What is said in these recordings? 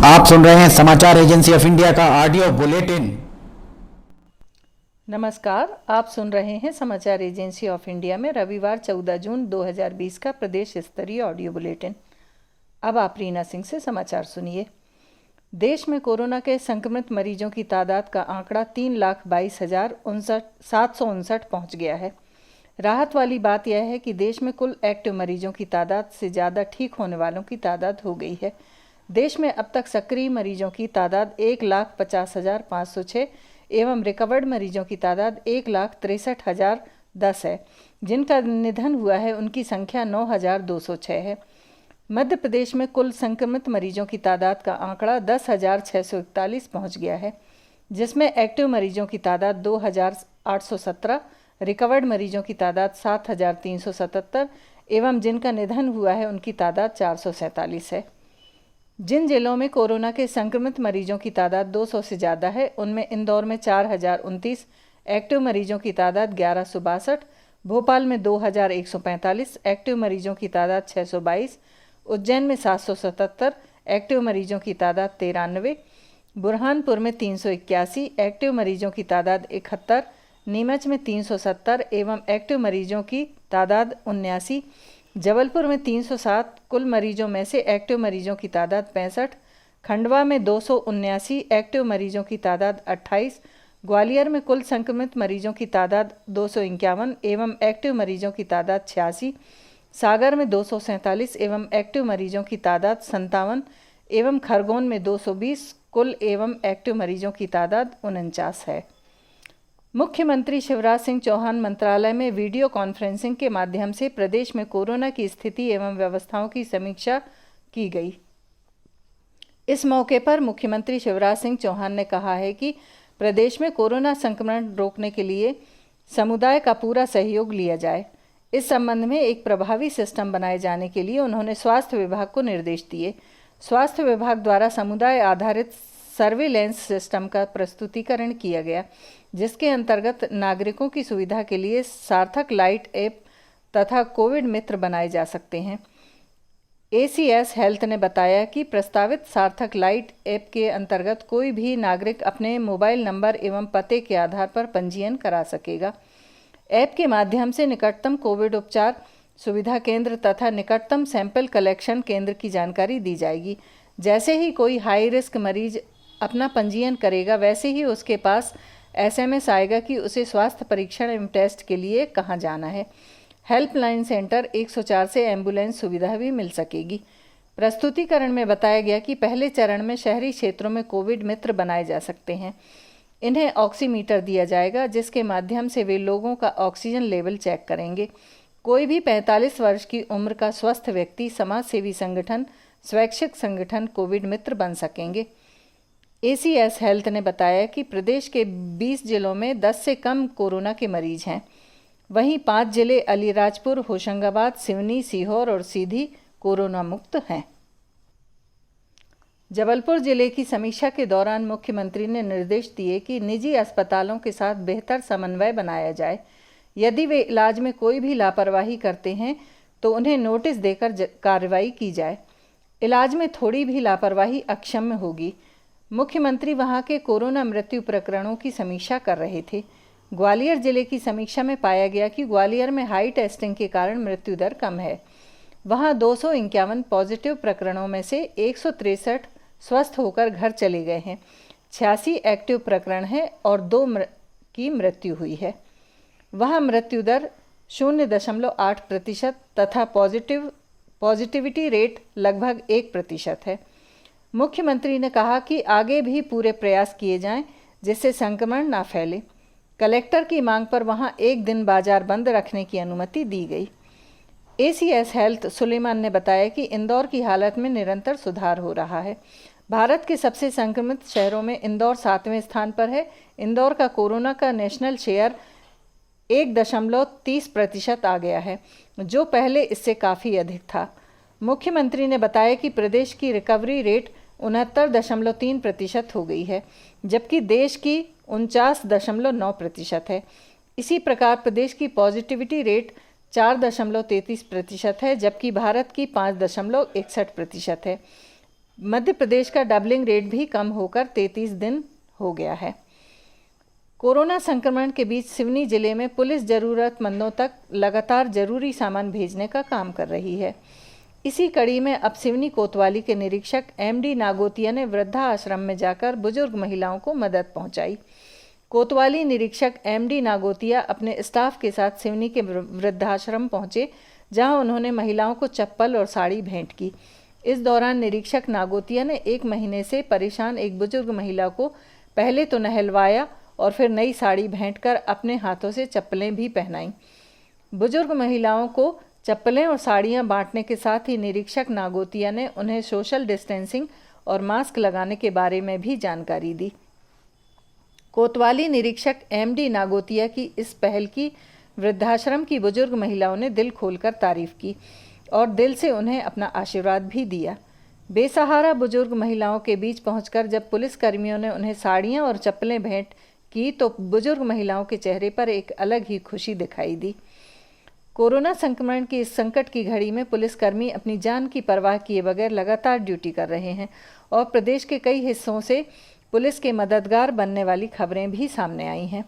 आप सुन रहे हैं समाचार एजेंसी ऑफ इंडिया का ऑडियो बुलेटिन। नमस्कार, आप सुन रहे हैं समाचार एजेंसी ऑफ इंडिया में रविवार 14 जून 2020 का प्रदेश स्तरीय ऑडियो बुलेटिन। अब आप रीना सिंह से समाचार सुनिए। देश में कोरोना के संक्रमित मरीजों की तादाद का आंकड़ा 3,22,759 पहुंच गया है। राहत वाली बात यह है कि देश में कुल एक्टिव मरीजों की तादाद से ज़्यादा ठीक होने वालों की तादाद हो गई है। देश में अब तक सक्रिय मरीजों की तादाद 1,50,506 एवं रिकवर्ड मरीजों की तादाद 1,63,010 है। जिनका निधन हुआ है उनकी संख्या 9,206 है। मध्य प्रदेश में कुल संक्रमित मरीजों की तादाद का आंकड़ा 10,641 पहुंच गया है, जिसमें एक्टिव मरीजों की तादाद 2,817, रिकवर्ड मरीजों की तादाद 7,377 एवं जिनका निधन हुआ है उनकी तादाद 447 है। जिन जिलों में कोरोना के संक्रमित मरीजों की तादाद 200 से ज़्यादा है उनमें इंदौर में 4,029, एक्टिव मरीजों की तादाद 1,162, भोपाल में 2,145, एक्टिव मरीजों की तादाद 622, उज्जैन में 777, एक्टिव मरीजों की तादाद 93, बुरहानपुर में 381, एक्टिव मरीजों की तादाद 71, नीमच में 370 एवं एक्टिव मरीजों की तादाद 79, जबलपुर में 307, कुल मरीजों में से एक्टिव मरीजों की तादाद 65, खंडवा में 279, एक्टिव मरीजों की तादाद 28, ग्वालियर में कुल संक्रमित मरीजों की तादाद 251 एवं एक्टिव मरीजों की तादाद 86, सागर में 247 एवं एक्टिव मरीजों की तादाद 57 एवं खरगोन में 220, कुल एवं एक्टिव मरीजों की तादाद 49 है। मुख्यमंत्री शिवराज सिंह चौहान मंत्रालय में वीडियो कॉन्फ्रेंसिंग के माध्यम से प्रदेश में कोरोना की स्थिति एवं व्यवस्थाओं की समीक्षा की गई। इस मौके पर मुख्यमंत्री शिवराज सिंह चौहान ने कहा है कि प्रदेश में कोरोना संक्रमण रोकने के लिए समुदाय का पूरा सहयोग लिया जाए। इस संबंध में एक प्रभावी सिस्टम बनाए जाने के लिए उन्होंने स्वास्थ्य विभाग को निर्देश दिए। स्वास्थ्य विभाग द्वारा समुदाय आधारित सर्विलेंस सिस्टम का प्रस्तुतिकरण किया गया, जिसके अंतर्गत नागरिकों की सुविधा के लिए सार्थक लाइट ऐप तथा कोविड मित्र बनाए जा सकते हैं। ACS हेल्थ ने बताया कि प्रस्तावित सार्थक लाइट ऐप के अंतर्गत कोई भी नागरिक अपने मोबाइल नंबर एवं पते के आधार पर पंजीयन करा सकेगा। ऐप के माध्यम से निकटतम कोविड उपचार सुविधा केंद्र तथा निकटतम सैंपल कलेक्शन केंद्र की जानकारी दी जाएगी। जैसे ही कोई हाई रिस्क मरीज अपना पंजीयन करेगा, वैसे ही उसके पास SMS आएगा कि उसे स्वास्थ्य परीक्षण एवं टेस्ट के लिए कहाँ जाना है। हेल्पलाइन सेंटर 104 से एम्बुलेंस सुविधा भी मिल सकेगी। प्रस्तुतिकरण में बताया गया कि पहले चरण में शहरी क्षेत्रों में कोविड मित्र बनाए जा सकते हैं। इन्हें ऑक्सीमीटर दिया जाएगा, जिसके माध्यम से वे लोगों का ऑक्सीजन लेवल चेक करेंगे। कोई भी 45 वर्ष की उम्र का स्वस्थ व्यक्ति समाज सेवी संगठन, स्वैच्छिक संगठन कोविड मित्र बन सकेंगे। ACS हेल्थ ने बताया कि प्रदेश के 20 जिलों में 10 से कम कोरोना के मरीज हैं। वहीं 5 जिले अलीराजपुर, होशंगाबाद, सिवनी, सीहोर और सीधी कोरोना मुक्त हैं। जबलपुर जिले की समीक्षा के दौरान मुख्यमंत्री ने निर्देश दिए कि निजी अस्पतालों के साथ बेहतर समन्वय बनाया जाए। यदि वे इलाज में कोई भी लापरवाही करते हैं तो उन्हें नोटिस देकर कार्रवाई की जाए। इलाज में थोड़ी भी लापरवाही अक्षम्य होगी। मुख्यमंत्री वहां के कोरोना मृत्यु प्रकरणों की समीक्षा कर रहे थे। ग्वालियर जिले की समीक्षा में पाया गया कि ग्वालियर में हाई टेस्टिंग के कारण मृत्यु दर कम है। वहां 251 पॉजिटिव प्रकरणों में से 163 स्वस्थ होकर घर चले गए हैं। 86 एक्टिव प्रकरण हैं और 2 की मृत्यु हुई है। वहां मृत्यु दर 0.8% तथा पॉजिटिविटी रेट लगभग 1% है। मुख्यमंत्री ने कहा कि आगे भी पूरे प्रयास किए जाएं जिससे संक्रमण ना फैले। कलेक्टर की मांग पर वहां एक दिन बाजार बंद रखने की अनुमति दी गई। ACS हेल्थ सुलेमान ने बताया कि इंदौर की हालत में निरंतर सुधार हो रहा है। भारत के सबसे संक्रमित शहरों में इंदौर 7वें स्थान पर है। इंदौर का कोरोना का नेशनल शेयर 1.30% आ गया है, जो पहले इससे काफ़ी अधिक था। मुख्यमंत्री ने बताया कि प्रदेश की रिकवरी रेट 69.3% हो गई है, जबकि देश की 49.9% है। इसी प्रकार प्रदेश की पॉजिटिविटी रेट 4.33% है, जबकि भारत की 5.61% है। मध्य प्रदेश का डबलिंग रेट भी कम होकर 33 दिन हो गया है। कोरोना संक्रमण के बीच सिवनी जिले में पुलिस जरूरतमंदों तक लगातार जरूरी सामान भेजने का काम कर रही है। इसी कड़ी में अब सिवनी कोतवाली के निरीक्षक एमडी नागोतिया ने वृद्धा आश्रम में जाकर बुजुर्ग महिलाओं को मदद पहुंचाई। कोतवाली निरीक्षक एमडी नागोतिया अपने स्टाफ के साथ सिवनी के वृद्धाश्रम पहुंचे, जहां उन्होंने महिलाओं को चप्पल और साड़ी भेंट की। इस दौरान निरीक्षक नागोतिया ने 1 महीने से परेशान एक बुजुर्ग महिला को पहले तो नहलवाया और फिर नई साड़ी भेंट कर अपने हाथों से चप्पलें भी पहनाईं। बुजुर्ग महिलाओं को चप्पलें और साड़ियां बांटने के साथ ही निरीक्षक नागोतिया ने उन्हें सोशल डिस्टेंसिंग और मास्क लगाने के बारे में भी जानकारी दी। कोतवाली निरीक्षक एमडी नागोतिया की इस पहल की वृद्धाश्रम की बुजुर्ग महिलाओं ने दिल खोलकर तारीफ की और दिल से उन्हें अपना आशीर्वाद भी दिया। बेसहारा बुजुर्ग महिलाओं के बीच पहुंचकर जब पुलिसकर्मियों ने उन्हें साड़ियां और चप्पलें भेंट की तो बुजुर्ग महिलाओं के चेहरे पर एक अलग ही खुशी दिखाई दी। कोरोना संक्रमण की इस संकट की घड़ी में पुलिसकर्मी अपनी जान की परवाह किए बगैर लगातार ड्यूटी कर रहे हैं और प्रदेश के कई हिस्सों से पुलिस के मददगार बनने वाली खबरें भी सामने आई हैं।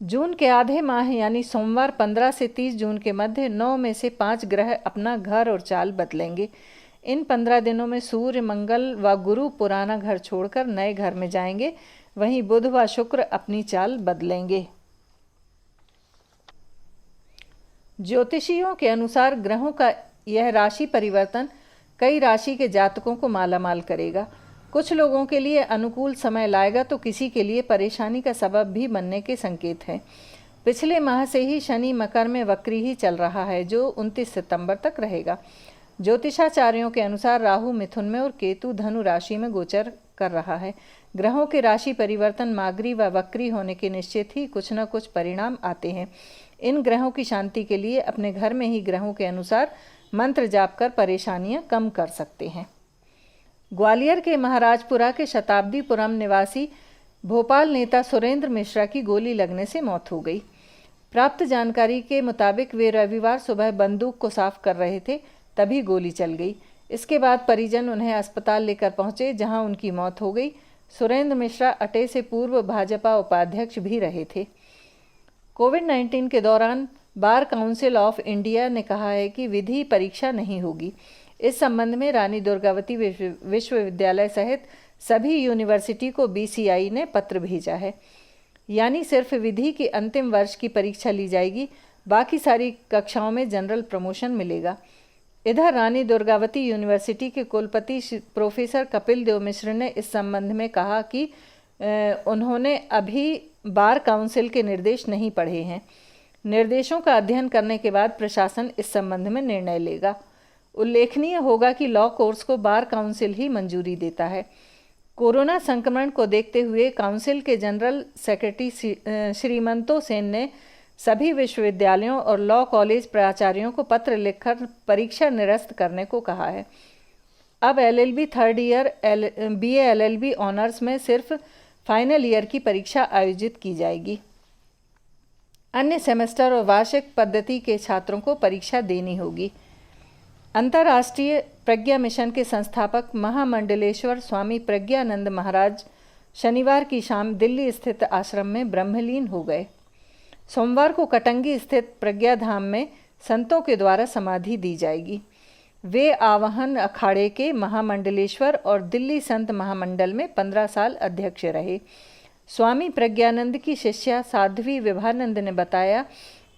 जून के आधे माह यानी सोमवार 15 से 30 जून के मध्य 9 में से 5 ग्रह अपना घर और चाल बदलेंगे। इन 15 दिनों में सूर्य, मंगल व गुरु पुराना घर छोड़कर नए घर में जाएंगे, वहीं बुध व शुक्र अपनी चाल बदलेंगे। ज्योतिषियों के अनुसार ग्रहों का यह राशि परिवर्तन कई राशि के जातकों को मालामाल करेगा। कुछ लोगों के लिए अनुकूल समय लाएगा तो किसी के लिए परेशानी का सबब भी बनने के संकेत हैं। पिछले माह से ही शनि मकर में वक्री ही चल रहा है, जो 29 सितंबर तक रहेगा। ज्योतिषाचार्यों के अनुसार राहु मिथुन में और केतु धनु राशि में गोचर कर रहा है। ग्रहों के राशि परिवर्तन मागरी व वक्री होने के निश्चित ही कुछ न कुछ परिणाम आते हैं। इन ग्रहों की शांति के लिए अपने घर में ही ग्रहों के अनुसार मंत्र जाप कर परेशानियां कम कर सकते हैं। ग्वालियर के महाराजपुरा के शताब्दीपुरम निवासी भोपाल नेता सुरेंद्र मिश्रा की गोली लगने से मौत हो गई। प्राप्त जानकारी के मुताबिक वे रविवार सुबह बंदूक को साफ कर रहे थे, तभी गोली चल गई। इसके बाद परिजन उन्हें अस्पताल लेकर पहुंचे, जहां उनकी मौत हो गई। सुरेंद्र मिश्रा अटे से पूर्व भाजपा उपाध्यक्ष भी रहे थे। कोविड-19 के दौरान बार काउंसिल ऑफ इंडिया ने कहा है कि विधि परीक्षा नहीं होगी। इस संबंध में रानी दुर्गावती विश्वविद्यालय सहित सभी यूनिवर्सिटी को बीसीआई ने पत्र भेजा है। यानी सिर्फ विधि के अंतिम वर्ष की परीक्षा ली जाएगी, बाकी सारी कक्षाओं में जनरल प्रमोशन मिलेगा। इधर रानी दुर्गावती यूनिवर्सिटी के कुलपति प्रोफेसर कपिल देव मिश्र ने इस संबंध में कहा कि उन्होंने अभी बार काउंसिल के निर्देश नहीं पढ़े हैं। निर्देशों का अध्ययन करने के बाद प्रशासन इस संबंध में निर्णय लेगा। उल्लेखनीय होगा कि लॉ कोर्स को बार काउंसिल ही मंजूरी देता है। कोरोना संक्रमण को देखते हुए काउंसिल के जनरल सेक्रेटरी श्रीमंतो सेन ने सभी विश्वविद्यालयों और लॉ कॉलेज प्राचार्यों को पत्र लिखकर परीक्षा निरस्त करने को कहा है। अब LLB third year, BA LLB honours में सिर्फ फाइनल ईयर की परीक्षा आयोजित की जाएगी। अन्य सेमेस्टर और वार्षिक पद्धति के छात्रों को परीक्षा देनी होगी। अंतर्राष्ट्रीय प्रज्ञा मिशन के संस्थापक महामंडलेश्वर स्वामी प्रज्ञानंद महाराज शनिवार की शाम दिल्ली स्थित आश्रम में ब्रह्मलीन हो गए। सोमवार को कटंगी स्थित प्रज्ञा धाम में संतों के द्वारा समाधि दी जाएगी। वे आवाहन अखाड़े के महामंडलेश्वर और दिल्ली संत महामंडल में 15 साल अध्यक्ष रहे। स्वामी प्रज्ञानंद की शिष्या साध्वी विभानंद ने बताया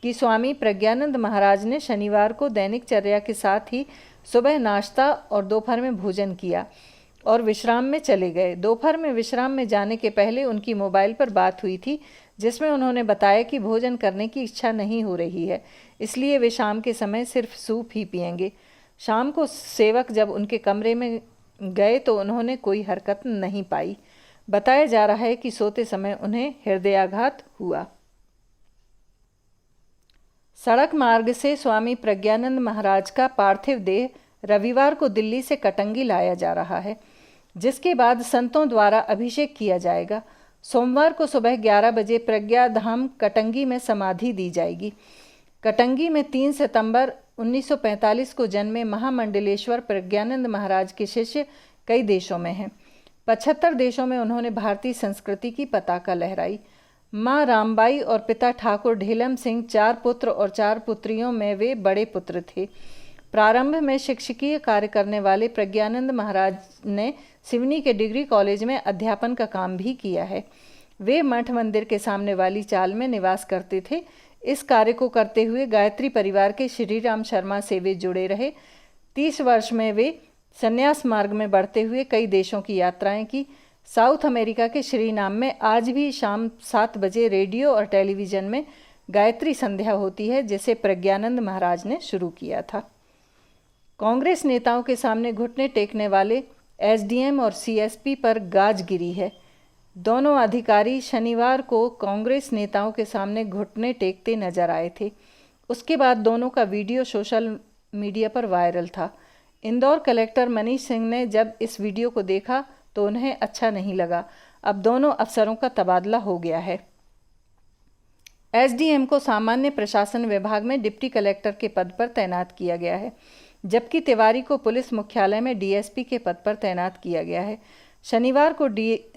कि स्वामी प्रज्ञानंद महाराज ने शनिवार को दैनिक चर्या के साथ ही सुबह नाश्ता और दोपहर में भोजन किया और विश्राम में चले गए। दोपहर में विश्राम में जाने के पहले उनकी मोबाइल पर बात हुई थी, जिसमें उन्होंने बताया कि भोजन करने की इच्छा नहीं हो रही है, इसलिए वे शाम के समय सिर्फ सूप ही पिएंगे। शाम को सेवक जब उनके कमरे में गए तो उन्होंने कोई हरकत नहीं पाई। बताया जा रहा है कि सोते समय उन्हें हृदयाघात हुआ। सड़क मार्ग से स्वामी प्रज्ञानंद महाराज का पार्थिव देह रविवार को दिल्ली से कटंगी लाया जा रहा है, जिसके बाद संतों द्वारा अभिषेक किया जाएगा। सोमवार को सुबह 11 बजे प्रज्ञा धाम कटंगी में समाधि दी जाएगी। कटंगी में 3 सितंबर 1945 को जन्मे महामंडलेश्वर प्रज्ञानंद महाराज के शिष्य कई देशों में हैं। 75 देशों में उन्होंने भारतीय संस्कृति की पताका लहराई। माँ रामबाई और पिता ठाकुर ढेलम सिंह 4 पुत्र और 4 पुत्रियों में वे बड़े पुत्र थे। प्रारंभ में शिक्षकीय कार्य करने वाले प्रज्ञानंद महाराज ने सिवनी के डिग्री कॉलेज में अध्यापन का काम भी किया है। वे मठ मंदिर के सामने वाली चाल में निवास करते थे। इस कार्य को करते हुए गायत्री परिवार के श्री राम शर्मा से वे जुड़े रहे। 30 वर्ष में वे संन्यास मार्ग में बढ़ते हुए कई देशों की यात्राएं की। साउथ अमेरिका के श्रीनाम में आज भी शाम 7 बजे रेडियो और टेलीविज़न में गायत्री संध्या होती है, जिसे प्रज्ञानंद महाराज ने शुरू किया था। कांग्रेस नेताओं के सामने घुटने टेकने वाले एसडीएम और सीएसपी पर गाज गिरी है। दोनों अधिकारी शनिवार को कांग्रेस नेताओं के सामने घुटने टेकते नजर आए थे। उसके बाद दोनों का वीडियो सोशल मीडिया पर वायरल था। इंदौर कलेक्टर मनीष सिंह ने जब इस वीडियो को देखा तो उन्हें अच्छा नहीं लगा। अब दोनों अफसरों का तबादला हो गया है। एसडीएम को सामान्य प्रशासन विभाग में डिप्टी कलेक्टर के पद पर तैनात किया गया है, जबकि तिवारी को पुलिस मुख्यालय में डीएसपी के पद पर तैनात किया गया है। शनिवार को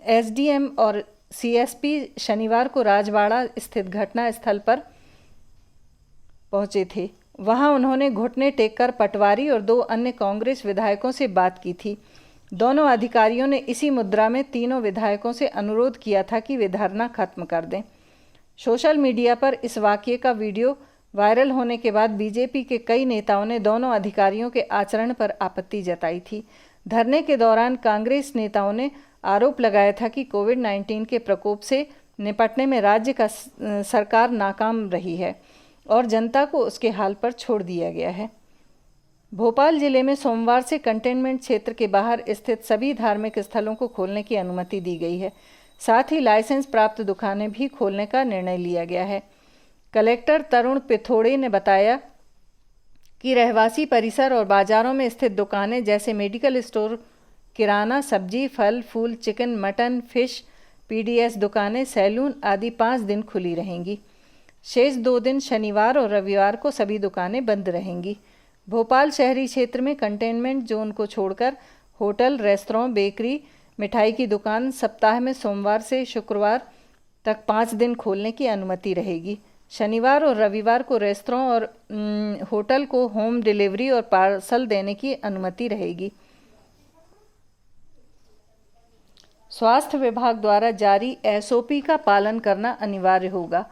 एसडीएम और सीएसपी शनिवार को राजवाड़ा स्थित घटना स्थल पर पहुंचे थे। वहां उन्होंने घुटने टेककर पटवारी और 2 अन्य कांग्रेस विधायकों से बात की थी। दोनों अधिकारियों ने इसी मुद्रा में तीनों विधायकों से अनुरोध किया था कि वे धरना खत्म कर दें। सोशल मीडिया पर इस वाकये का वीडियो वायरल होने के बाद बीजेपी के कई नेताओं ने दोनों अधिकारियों के आचरण पर आपत्ति जताई थी। धरने के दौरान कांग्रेस नेताओं ने आरोप लगाया था कि कोविड-19 के प्रकोप से निपटने में राज्य का सरकार नाकाम रही है और जनता को उसके हाल पर छोड़ दिया गया है। भोपाल जिले में सोमवार से कंटेनमेंट क्षेत्र के बाहर स्थित सभी धार्मिक स्थलों को खोलने की अनुमति दी गई है। साथ ही लाइसेंस प्राप्त दुकानें भी खोलने का निर्णय लिया गया है। कलेक्टर तरुण पिथोड़े ने बताया कि रहवासी परिसर और बाजारों में स्थित दुकानें जैसे मेडिकल स्टोर, किराना, सब्जी, फल, फूल, चिकन, मटन, फिश, पीडीएस दुकानें, सैलून आदि 5 दिन खुली रहेंगी। शेष 2 दिन शनिवार और रविवार को सभी दुकानें बंद रहेंगी। भोपाल शहरी क्षेत्र में कंटेनमेंट जोन को छोड़कर होटल, रेस्तरां, बेकरी, मिठाई की दुकान सप्ताह में सोमवार से शुक्रवार तक 5 दिन खोलने की अनुमति रहेगी। शनिवार और रविवार को रेस्तरां और होटल को होम डिलीवरी और पार्सल देने की अनुमति रहेगी। स्वास्थ्य विभाग द्वारा जारी एसओपी का पालन करना अनिवार्य होगा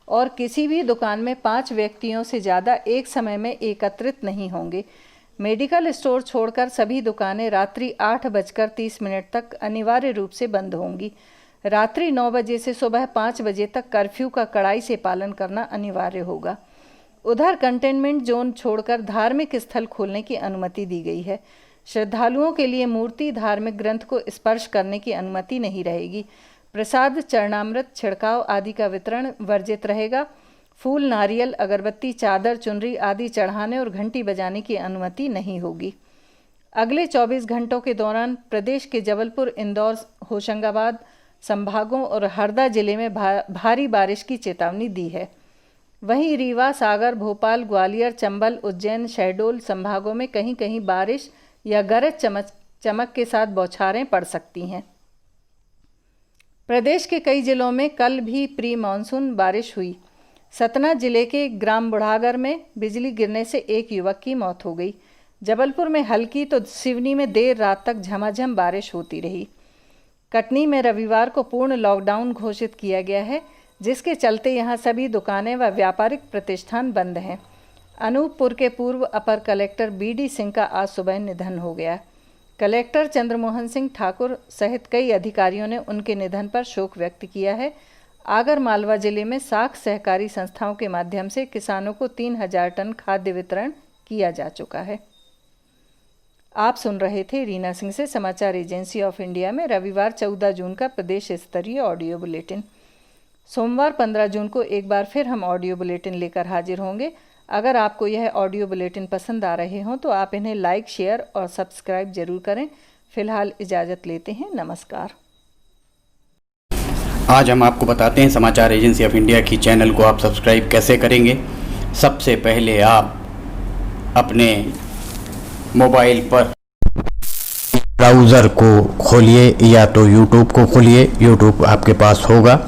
और किसी भी दुकान में 5 व्यक्तियों से ज़्यादा एक समय में एकत्रित नहीं होंगे। मेडिकल स्टोर छोड़कर सभी दुकानें रात्रि 8:30 तक अनिवार्य रूप से बंद होंगी। रात्रि 9 बजे से सुबह 5 बजे तक कर्फ्यू का कड़ाई से पालन करना अनिवार्य होगा। उधर कंटेनमेंट जोन छोड़कर धार्मिक स्थल खोलने की अनुमति दी गई है। श्रद्धालुओं के लिए मूर्ति, धार्मिक ग्रंथ को स्पर्श करने की अनुमति नहीं रहेगी। प्रसाद, चरणामृत, छिड़काव आदि का वितरण वर्जित रहेगा। फूल, नारियल, अगरबत्ती, चादर, चुनरी आदि चढ़ाने और घंटी बजाने की अनुमति नहीं होगी। अगले 24 घंटों के दौरान प्रदेश के जबलपुर, इंदौर, होशंगाबाद संभागों और हरदा जिले में भारी बारिश की चेतावनी दी है। वहीं रीवा, सागर, भोपाल, ग्वालियर, चंबल, उज्जैन, शहडोल संभागों में कहीं कहीं बारिश या गरज चमक के साथ बौछारें पड़ सकती हैं। प्रदेश के कई जिलों में कल भी प्री मानसून बारिश हुई। सतना जिले के ग्राम बुढ़ागर में बिजली गिरने से एक युवक की मौत हो गई। जबलपुर में हल्की तो सिवनी में देर रात तक झमाझम बारिश होती रही। कटनी में रविवार को पूर्ण लॉकडाउन घोषित किया गया है, जिसके चलते यहां सभी दुकानें व व्यापारिक प्रतिष्ठान बंद हैं। अनूपपुर के पूर्व अपर कलेक्टर बीडी सिंह का आज सुबह निधन हो गया। कलेक्टर चंद्रमोहन सिंह ठाकुर सहित कई अधिकारियों ने उनके निधन पर शोक व्यक्त किया है। आगर मालवा जिले में साख सहकारी संस्थाओं के माध्यम से किसानों को 3000 टन खाद्य वितरण किया जा चुका है। आप सुन रहे थे रीना सिंह से समाचार एजेंसी ऑफ इंडिया में रविवार 14 जून का प्रदेश स्तरीय ऑडियो बुलेटिन। सोमवार 15 जून को एक बार फिर हम ऑडियो बुलेटिन लेकर हाजिर होंगे। अगर आपको यह ऑडियो बुलेटिन पसंद आ रहे हों तो आप इन्हें लाइक, शेयर और सब्सक्राइब जरूर करें। फिलहाल इजाज़त लेते हैं। नमस्कार। आज हम आपको बताते हैं समाचार एजेंसी ऑफ इंडिया की चैनल को आप सब्सक्राइब कैसे करेंगे। सबसे पहले आप अपने मोबाइल पर ब्राउज़र को खोलिए या तो यूट्यूब को खोलिए, यूट्यूब आपके पास होगा।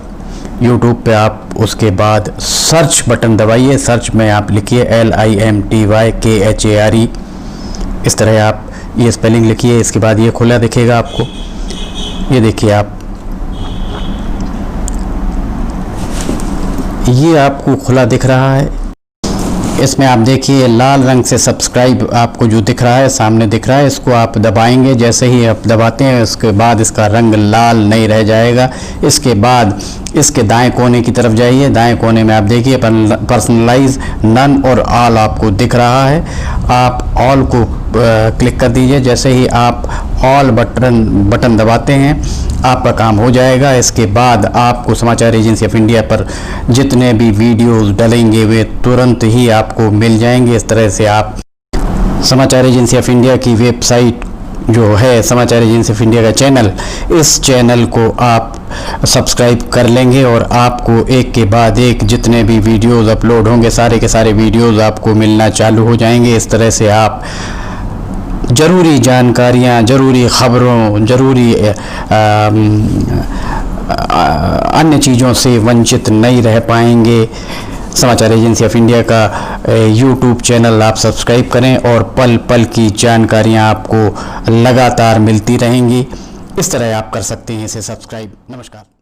यूट्यूब पे आप उसके बाद सर्च बटन दबाइए, सर्च में आप लिखिए LIMTYKHARE, इस तरह आप ये स्पेलिंग लिखिए। इसके बाद ये खुला दिखेगा आपको, ये देखिए आप, ये आपको खुला दिख रहा है। इसमें आप देखिए लाल रंग से सब्सक्राइब आपको जो दिख रहा है, सामने दिख रहा है, इसको आप दबाएंगे। जैसे ही आप दबाते हैं उसके बाद इसका रंग लाल नहीं रह जाएगा। इसके बाद इसके दाएं कोने की तरफ जाइए, दाएं कोने में आप देखिए पर्सनलाइज, नन और ऑल आपको दिख रहा है। आप ऑल को क्लिक कर दीजिए। जैसे ही आप ऑल बटन दबाते हैं आपका काम हो जाएगा। इसके बाद आपको समाचार एजेंसी ऑफ इंडिया पर जितने भी वीडियोस डलेंगे वे तुरंत ही आपको मिल जाएंगे। इस तरह से आप समाचार एजेंसी ऑफ इंडिया की वेबसाइट जो है, समाचार एजेंसी ऑफ इंडिया का चैनल, इस चैनल को आप सब्सक्राइब कर लेंगे और आपको एक के बाद एक जितने भी वीडियोस अपलोड होंगे सारे के सारे वीडियोस आपको मिलना चालू हो जाएंगे। इस तरह से आप ज़रूरी जानकारियाँ, ज़रूरी ख़बरों, ज़रूरी अन्य चीज़ों से वंचित नहीं रह पाएंगे। समाचार एजेंसी ऑफ इंडिया का यूट्यूब चैनल आप सब्सक्राइब करें और पल पल की जानकारियाँ आपको लगातार मिलती रहेंगी। इस तरह आप कर सकते हैं इसे सब्सक्राइब। नमस्कार।